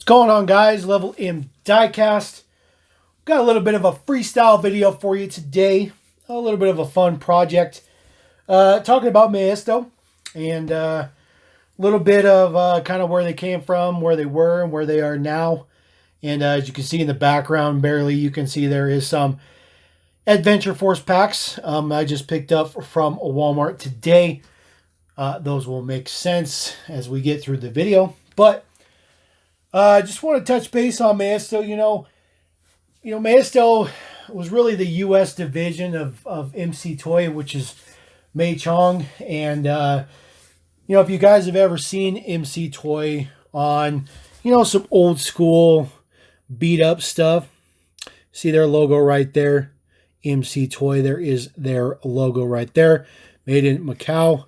going on, guys? Level M Diecast. Got a little bit of a freestyle video for you today. A little bit of a fun project. Talking about Maisto and a little bit of kind of where they came from, where they were, and where they are now. And as you can see in the background, barely you can see there is some Adventure Force packs I just picked up from Walmart today. Those will make sense as we get through the video. But I just want to touch base on Maisto. You know, Maisto was really the U.S. division of McToy, which is Maichong. And, if you guys have ever seen McToy on, some old school beat up stuff, see their logo right there, McToy. There is their logo right there, made in Macau.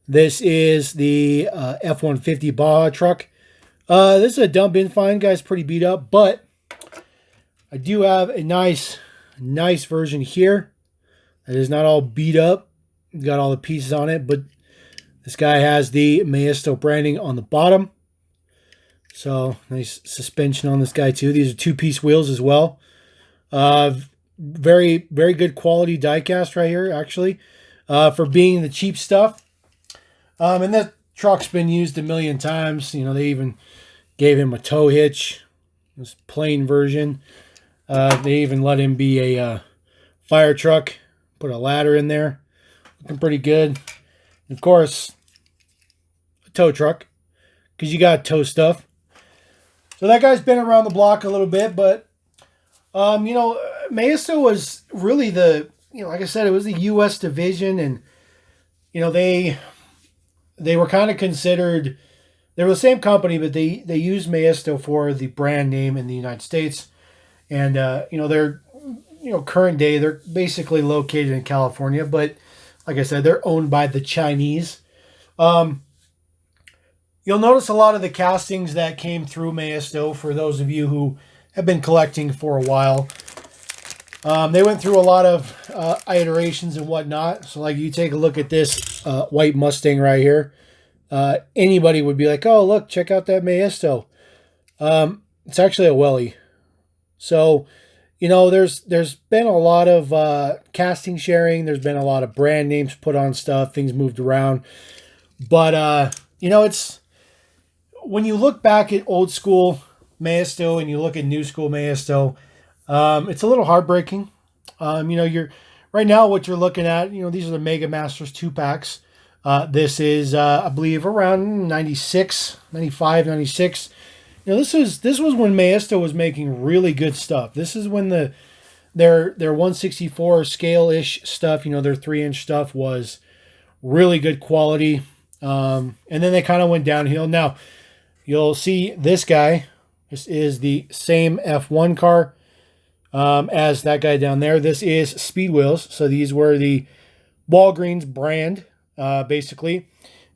This is the F-150 Baja truck. This is a dump bin find, guys, pretty beat up, but I do have a nice version here that is not all beat up. Got all the pieces on it, but this guy has the Maisto branding on the bottom. So nice suspension on this guy too. These are two-piece wheels as well. Very, very good quality diecast right here, actually, for being the cheap stuff. And that truck's been used a million times. They even gave him a tow hitch, this plain version. They even let him be a fire truck, put a ladder in there. Looking pretty good. And of course, a tow truck, because you got tow stuff. So that guy's been around the block a little bit, but, Maisto was really the, like I said, it was the U.S. division, and, they were kind of considered, they were the same company, but they used Maisto for the brand name in the United States. And, they're, current day, they're basically located in California, but like I said, they're owned by the Chinese. You'll notice a lot of the castings that came through Maisto, for those of you who have been collecting for a while. They went through a lot of iterations and whatnot. So like you take a look at this white Mustang right here. Anybody would be like, oh, look, check out that Maisto. It's actually a Welly. So, there's been a lot of casting sharing. There's been a lot of brand names put on stuff. Things moved around. But, it's, when you look back at old school Maisto and you look at new school Maisto, it's a little heartbreaking. You're right now what you're looking at, these are the Mega Masters 2-packs. This is, I believe, around 96, 95, 96. This was when Maisto was making really good stuff. This is when their 164 scale-ish stuff, their 3-inch stuff was really good quality. And then they kind of went downhill. Now, you'll see this guy. This is the same F1 car as that guy down there. This is Speed Wheels. So these were the Walgreens brand, basically.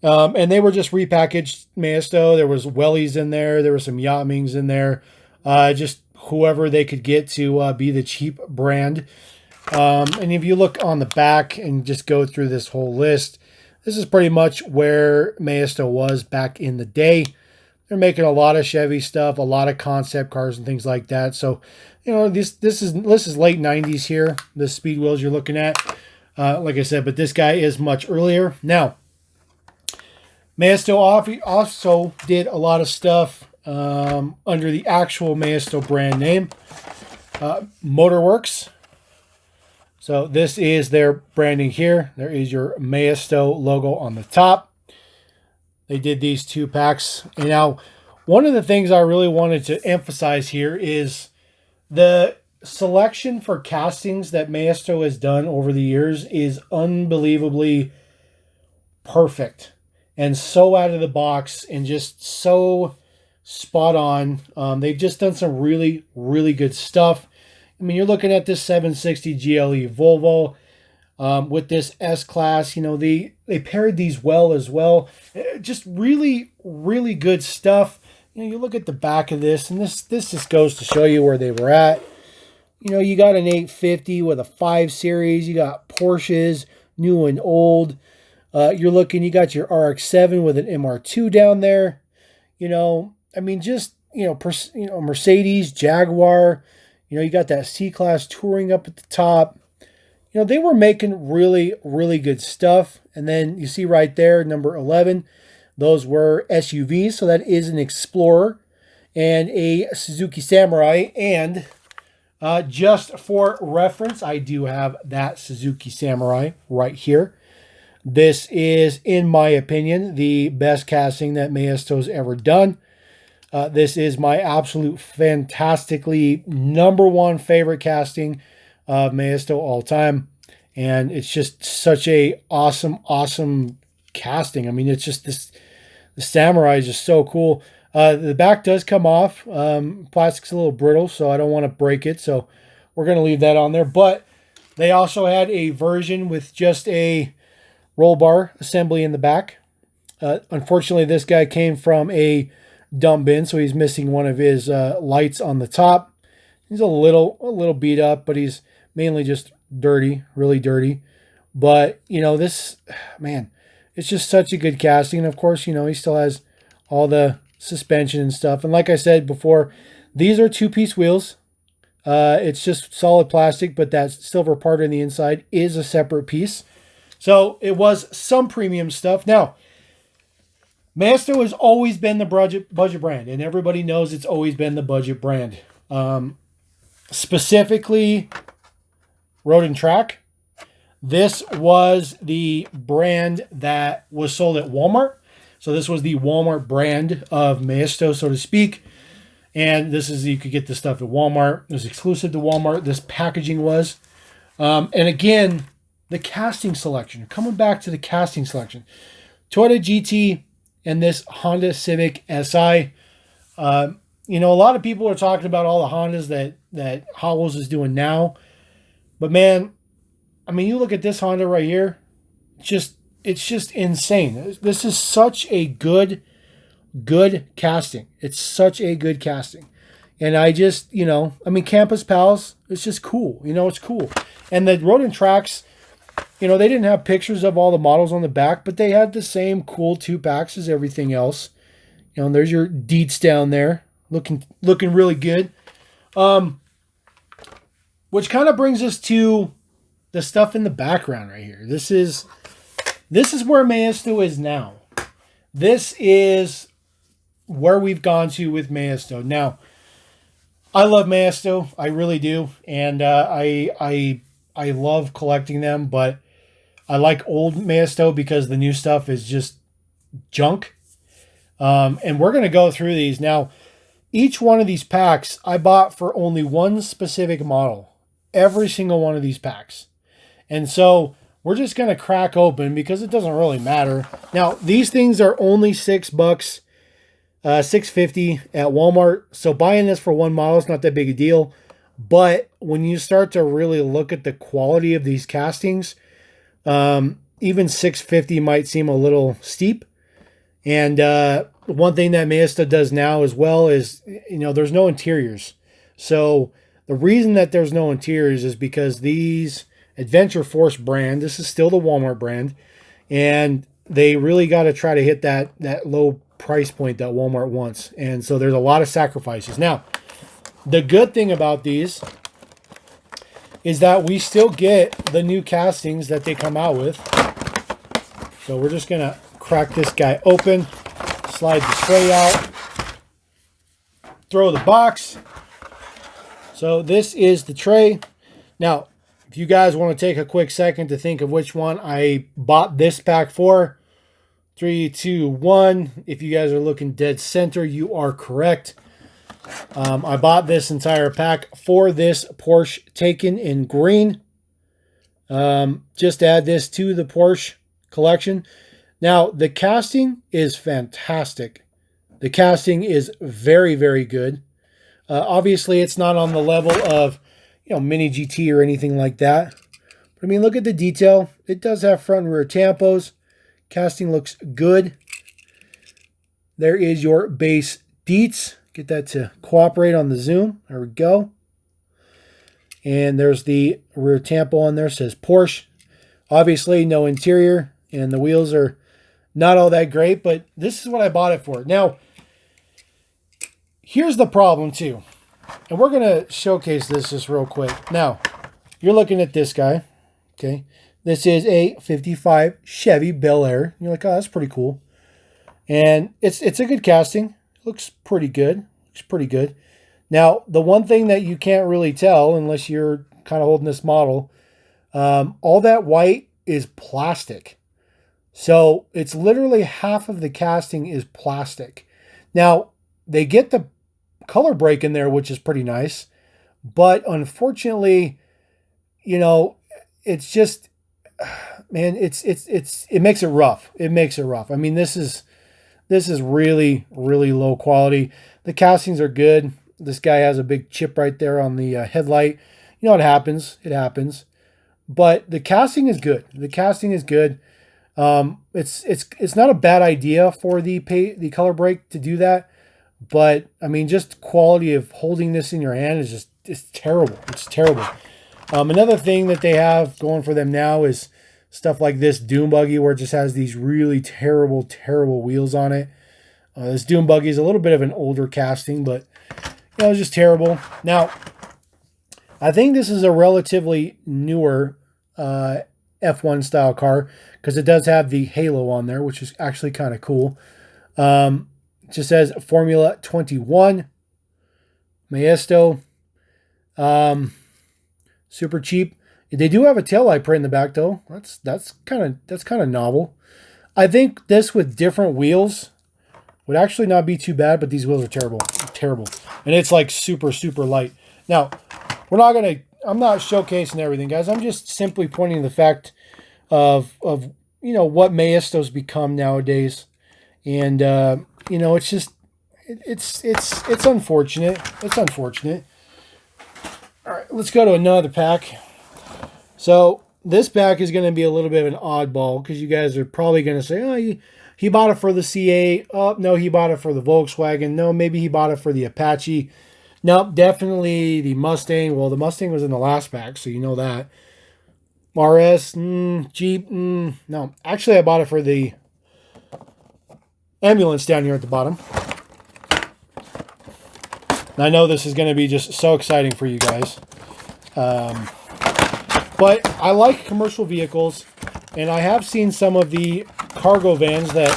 And they were just repackaged Maisto. There was Wellies in there. There were some Yachtmings in there. Just whoever they could get to be the cheap brand. And if you look on the back and just go through this whole list, this is pretty much where Maisto was back in the day. They're making a lot of Chevy stuff, a lot of concept cars and things like that. So, this is late 90s here, the Speed Wheels you're looking at. Like I said, but this guy is much earlier. Now, Maisto also did a lot of stuff under the actual Maisto brand name, Motorworks. So this is their branding here. There is your Maisto logo on the top. They did these 2-packs. And now, one of the things I really wanted to emphasize here is the selection for castings that Maisto has done over the years is unbelievably perfect and so out of the box and just so spot on. They've just done some really, really good stuff. I mean, you're looking at this 760 GLE Volvo with this S-Class. They paired these well as well. Just really, really good stuff. You look at the back of this, and this just goes to show you where they were at. You got an 850 with a 5 Series. You got Porsches, new and old. You got your RX-7 with an MR2 down there. I mean, just Mercedes, Jaguar. You got that C-Class Touring up at the top. They were making really, really good stuff. And then you see right there, number 11, those were SUVs. So that is an Explorer and a Suzuki Samurai. And just for reference, I do have that Suzuki Samurai right here. This is, in my opinion, the best casting that Maisto's ever done. This is my absolute fantastically #1 favorite casting of Maisto all time. And it's just such a awesome casting. I mean, it's just the Samurai is just so cool. The back does come off. Plastic's a little brittle, so I don't want to break it. So we're going to leave that on there. But they also had a version with just a roll bar assembly in the back. Unfortunately, this guy came from a dump bin, so he's missing one of his lights on the top. He's a little beat up, but he's mainly just dirty, really dirty. But this, man, it's just such a good casting. And of course, he still has all the suspension and stuff. And like I said before, these are 2-piece wheels. It's just solid plastic, but that silver part on the inside is a separate piece. So it was some premium stuff. Now, Maisto has always been the budget brand, and everybody knows it's always been the budget brand. Specifically, Road and Track. This was the brand that was sold at Walmart. So this was the Walmart brand of Maisto, so to speak. And you could get this stuff at Walmart. It was exclusive to Walmart. This packaging was. And again, the casting selection. Coming back to the casting selection. Toyota GT and this Honda Civic Si. A lot of people are talking about all the Hondas that Hot Wheels is doing now. But man, I mean, you look at this Honda right here. It's just insane. This is such a good casting. It's such a good casting. And I just, Campus Pals, it's just cool. It's cool. And the Road and Tracks, they didn't have pictures of all the models on the back, but they had the same cool 2-packs as everything else. And there's your Deets down there, looking really good. Which kind of brings us to the stuff in the background right here. This is where Maisto is now. This is where we've gone to with Maisto. Now, I love Maisto. I really do. And I love collecting them, but I like old Maisto because the new stuff is just junk. And we're going to go through these. Now, each one of these packs I bought for only one specific model. Every single one of these packs. And so we're just going to crack open because it doesn't really matter. Now, these things are only $6, $6.50 at Walmart. So buying this for one model is not that big a deal. But when you start to really look at the quality of these castings, even $6.50 might seem a little steep. And one thing that Maisto does now as well is, there's no interiors. So the reason that there's no interiors is because these Adventure Force brand, this is still the Walmart brand, and they really got to try to hit that low price point that Walmart wants. And so there's a lot of sacrifices. Now, the good thing about these is that we still get the new castings that they come out with. So we're just going to crack this guy open, slide the tray out, throw the box. So this is the tray. Now, if you guys want to take a quick second to think of which one I bought this pack for, 3, 2, 1. If you guys are looking dead center, you are correct. I bought this entire pack for this Porsche Taycan in green. Just add this to the Porsche collection. Now, the casting is fantastic. The casting is very, very good. Obviously, it's not on the level of, Mini GT or anything like that. But, I mean, look at the detail. It does have front and rear tampos. Casting looks good. There is your base Deets. Get that to cooperate on the zoom. There we go. And there's the rear tampo on there. Says Porsche. Obviously, no interior. And the wheels are not all that great. But this is what I bought it for. Now, here's the problem too. And we're going to showcase this just real quick. Now, you're looking at this guy. Okay. This is a 55 Chevy Bel Air. You're like, oh, that's pretty cool. And it's a good casting. Looks pretty good. Looks pretty good. Now, the one thing that you can't really tell unless you're kind of holding this model, all that white is plastic. So it's literally half of the casting is plastic. Now, they get the color break in there, which is pretty nice. But unfortunately, you know, it's just, man, it makes it rough. It makes it rough. I mean, this is really, really low quality. The castings are good. This guy has a big chip right there on the headlight. You know, it happens. It happens. But the casting is good. The casting is good. It's not a bad idea for the color break to do that. But I mean, just quality of holding this in your hand is it's terrible. It's terrible. Another thing that they have going for them now is stuff like this dune buggy, where it just has these really terrible, terrible wheels on it. This dune buggy is a little bit of an older casting, but you know, it's just terrible. Now, I think this is a relatively newer F1 style car because it does have the halo on there, which is actually kind of cool. It just says Formula 21 Maisto. Super cheap. They do have a taillight print in the back though. That's kind of novel. I think this with different wheels would actually not be too bad, but these wheels are terrible. Terrible. And it's like super, super light. Now, I'm not showcasing everything, guys. I'm just simply pointing to the fact of you know what Maistos become nowadays. And you know, it's just it's unfortunate. It's unfortunate. All right, let's go to another pack. So this pack is going to be a little bit of an oddball because you guys are probably going to say, oh, he bought it for the C8. Oh, no, he bought it for the Volkswagen. No, maybe he bought it for the Apache. Nope, definitely the Mustang. Well, the Mustang was in the last pack, so you know that. RS, Jeep, no. Actually, I bought it for the ambulance down here at the bottom. And I know this is going to be just so exciting for you guys. But I like commercial vehicles, and I have seen some of the cargo vans that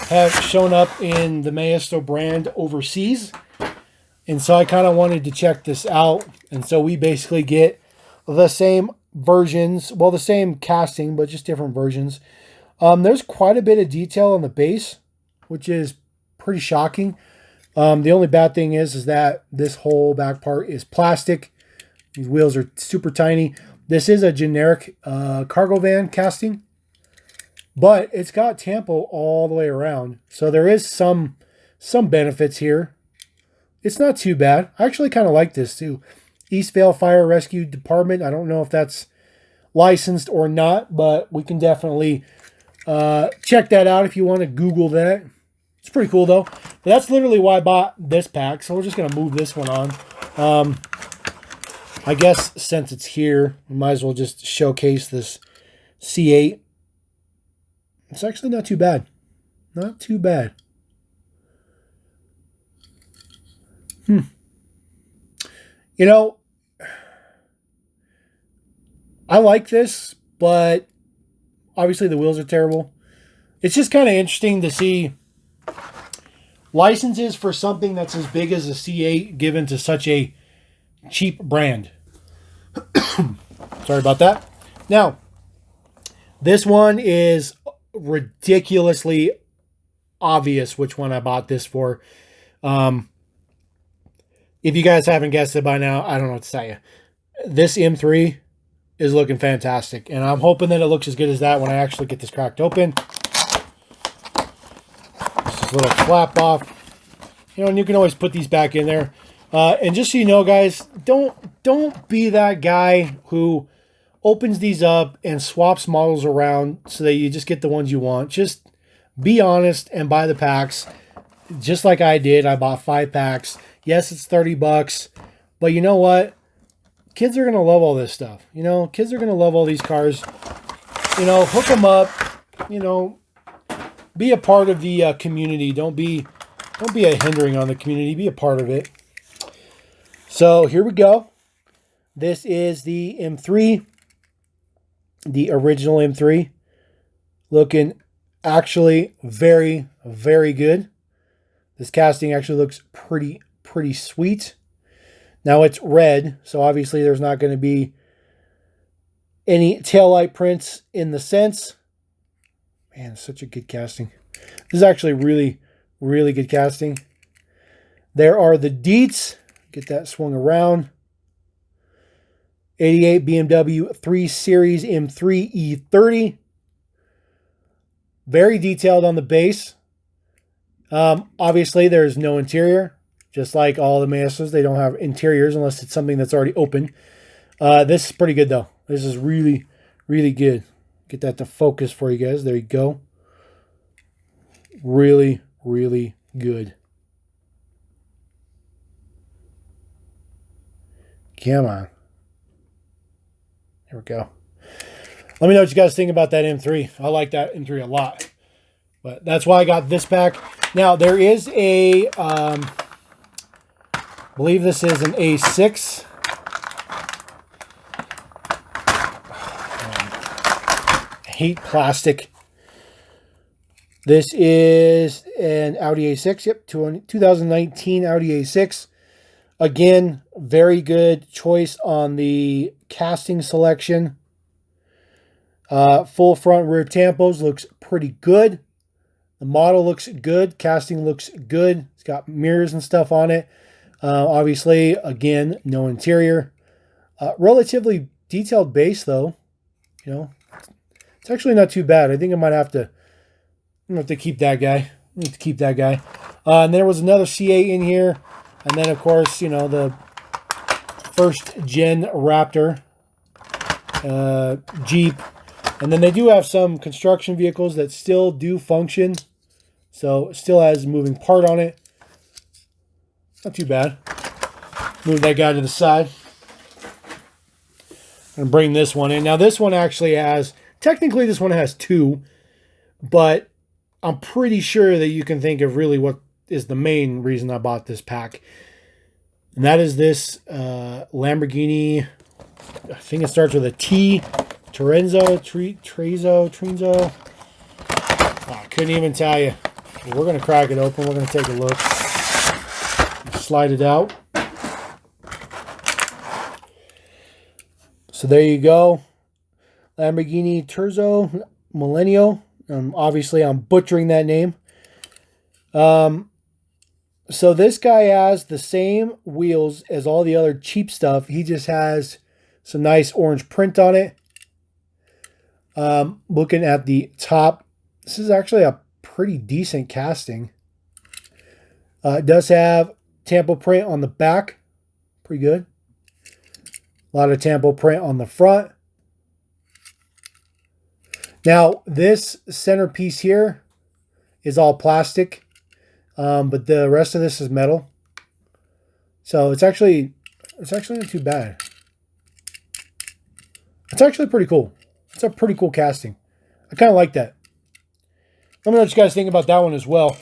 have shown up in the Maisto brand overseas. And so I kind of wanted to check this out. And so we basically get the same versions, well, the same casting, but just different versions. There's quite a bit of detail on the base, which is pretty shocking. The only bad thing is that this whole back part is plastic. These wheels are super tiny. This is a generic cargo van casting, but it's got Tampo all the way around. So there is some benefits here. It's not too bad. I actually kind of like this too. Eastvale Fire Rescue Department. I don't know if that's licensed or not, but we can definitely check that out if you want to Google that. It's pretty cool though. But that's literally why I bought this pack. So we're just going to move this one on. I guess since it's here, we might as well just showcase this C8. It's actually not too bad. Not too bad. You know, I like this, but obviously the wheels are terrible. It's just kind of interesting to see licenses for something that's as big as a C8 given to such a cheap brand. Sorry about that. Now, this one is ridiculously obvious which one I bought this for. If you guys haven't guessed it by now, I don't know what to tell you. This M3 is looking fantastic, and I'm hoping that it looks as good as that when I actually get this cracked open. This little flap off. You know, and you can always put these back in there. And just so you know, guys, don't be that guy who opens these up and swaps models around so that you just get the ones you want. Just be honest and buy the packs. Just like I did. I bought 5 packs. Yes, it's $30, but you know what? Kids are going to love all this stuff. You know, kids are going to love all these cars. You know, hook them up. You know, be a part of the community. Don't be Don't be a hindering on the community. Be a part of it. So here we go. This is the M3. The original M3. Looking actually very, very good. This casting actually looks pretty sweet. Now it's red, so obviously there's not going to be any taillight prints in the sense. Man, such a good casting. This is actually really good casting. There are the deets. Get that swung around. 88 BMW 3 Series M3 E30. Very detailed on the base. Obviously, there's no interior. Just like all the Maistos, they don't have interiors unless it's something that's already open. This is pretty good, though. This is really good. Get that to focus for you guys. There you go. Really good. Come on. Here we go. Let me know what you guys think about that M3. I like that M3 a lot. But that's why I got this pack. Now, there is a... I believe this is an A6. I hate plastic. This is an Audi A6. Yep, 2019 Audi A6. Again, very good choice on the casting selection. Full front rear tampos looks pretty good. The model looks good. Casting looks good. It's got mirrors and stuff on it. Obviously, again, no interior. Relatively detailed base, though. You know, it's actually not too bad. I think I might have to. I'm gonna have to keep that guy. I need to keep that guy. And there was another C8 in here, and then of course, you know, the first gen Raptor Jeep, and then they do have some construction vehicles that still do function. So it still has a moving part on it. Not too bad. Move that guy to the side. And bring this one in. Now this one actually has, technically this one has two, but I'm pretty sure that you can think of really what is the main reason I bought this pack. And that is this Lamborghini, I think it starts with a T, Trenzo. I couldn't even tell you. But we're going to crack it open. We're going to take a look. Slide it out. So there you go. Lamborghini Terzo Millennio. Obviously, I'm butchering that name. So this guy has the same wheels as all the other cheap stuff. He just has some nice orange print on it. Looking at the top, this is actually a pretty decent casting. It does have tampo print on the back. Pretty good. A lot of tampo print on the front. Now, this centerpiece here is all plastic, but the rest of this is metal. So it's actually not too bad. It's actually pretty cool. It's a pretty cool casting. I kind of like that. Let me know what you guys think about that one as well.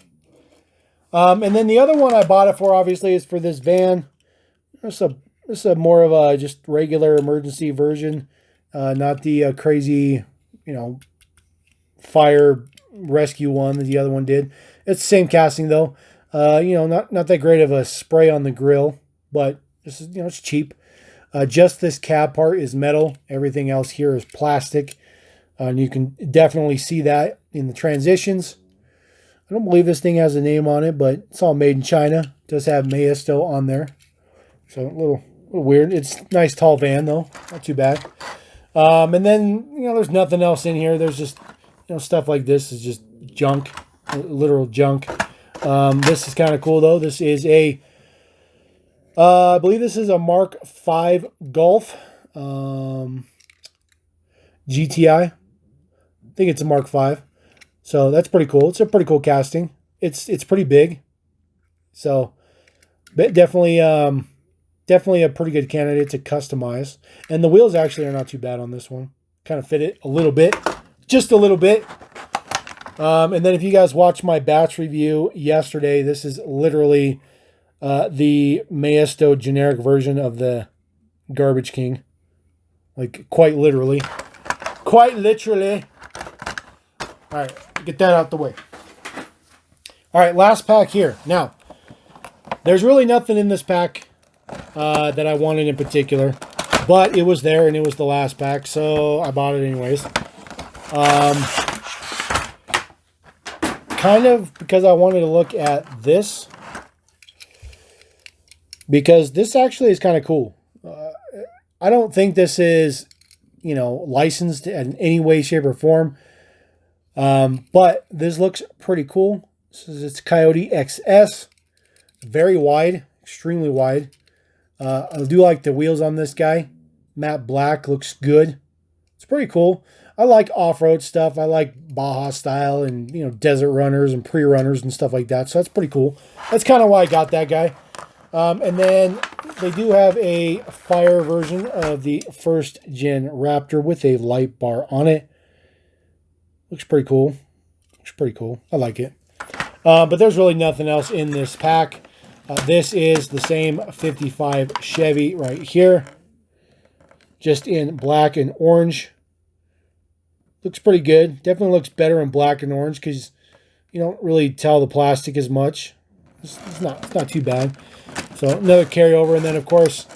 And then the other one I bought it for, obviously, is for this van. This is a more of a just regular emergency version, not the crazy, you know, fire rescue one that the other one did. It's the same casting though. You know, not that great of a spray on the grill, but this is, you know, it's cheap. Just this cab part is metal. Everything else here is plastic. And you can definitely see that in the transitions. I don't believe this thing has a name on it, but it's all made in China. It does have Maisto on there. So a little weird. It's a nice tall van though. Not too bad. And then, you know, there's nothing else in here. There's just, you know, stuff like this is just junk. Literal junk. This is kind of cool though. This is a, I believe this is a Mark V Golf GTI. I think it's a Mark V. So that's pretty cool. It's a pretty cool casting. It's pretty big. So definitely definitely a pretty good candidate to customize. And the wheels actually are not too bad on this one. Kind of fit it a little bit. Just a little bit. And then if you guys watched my batch review yesterday, this is literally the Maisto generic version of the Garbage King. Like, quite literally. Quite literally. All right, get that out the way. All right, last pack here. Now, there's really nothing in this pack that I wanted in particular, but it was there and it was the last pack, so I bought it anyways. Kind of because I wanted to look at this, because this actually is kind of cool. I don't think this is, you know, licensed in any way, shape, or form, but this looks pretty cool. This is its Coyote XS, very wide, extremely wide. I do like the wheels on this guy. Matte black, looks good. It's pretty cool. I like off-road stuff. I like Baja style and, you know, desert runners and pre-runners and stuff like that. So that's pretty cool. That's kind of why I got that guy. And then they do have a fire version of the first gen Raptor with a light bar on it. Looks pretty cool. Looks pretty cool. I like it. But there's really nothing else in this pack. This is the same 55 Chevy right here, just in black and orange. Looks pretty good. Definitely looks better in black and orange because you don't really tell the plastic as much. It's not too bad. So another carryover, and then of course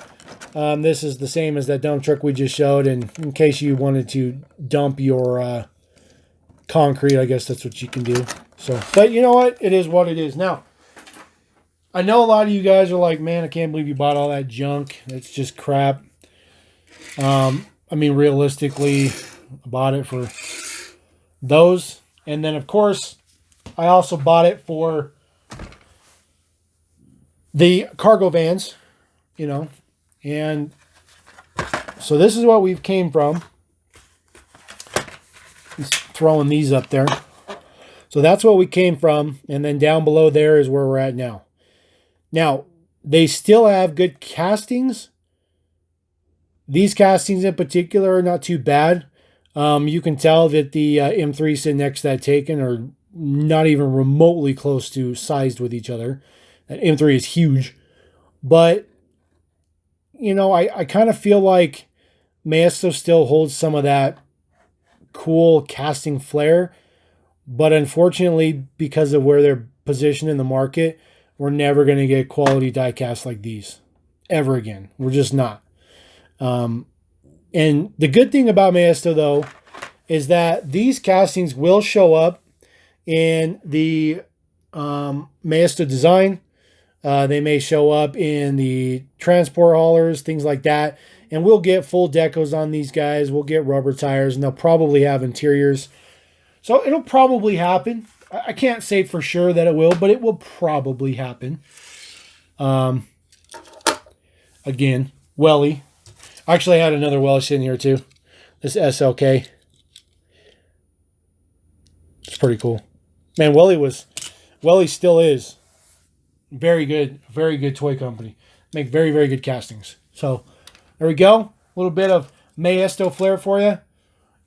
this is the same as that dump truck we just showed. And in case you wanted to dump your concrete, I guess that's what you can do. So, but you know what? It is what it is. Now, I know a lot of you guys are like, man, I can't believe you bought all that junk. It's just crap. I mean, realistically, I bought it for those. And then, of course, I also bought it for the cargo vans, you know. And so this is what we've came from. Just throwing these up there. So that's what we came from. And then down below there is where we're at now. Now, they still have good castings. These castings in particular are not too bad. You can tell that the M3 sitting next to that Taken are not even remotely close to sized with each other. That M3 is huge. But, you know, I kind of feel like Maisto still holds some of that cool casting flair. But unfortunately, because of where they're positioned in the market, we're never going to get quality die casts like these ever again. We're just not. And the good thing about Maisto, though, is that these castings will show up in the Maisto design. They may show up in the transport haulers, things like that. And we'll get full decos on these guys. We'll get rubber tires, and they'll probably have interiors. So it'll probably happen. I can't say for sure that it will, but it will probably happen. Again, Welly. Actually, I had another Welsh in here too. This SLK. It's pretty cool. Man, Welly still is very good toy company. Make very, very good castings. So there we go. A little bit of Maisto flair for you.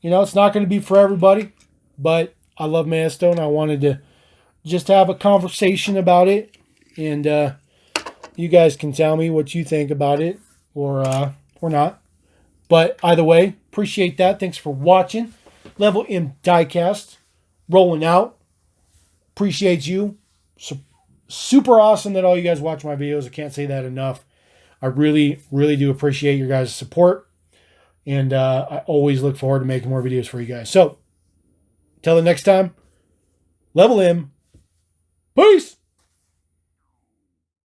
You know, it's not going to be for everybody, but I love Maisto, and I wanted to just have a conversation about it. And you guys can tell me what you think about it or not. But either way, appreciate that. Thanks for watching. Level M Diecast rolling out. Appreciate you. Super awesome that all you guys watch my videos. I can't say that enough. I really, really do appreciate your guys' support. And I always look forward to making more videos for you guys. So, till the next time, Level M. Peace!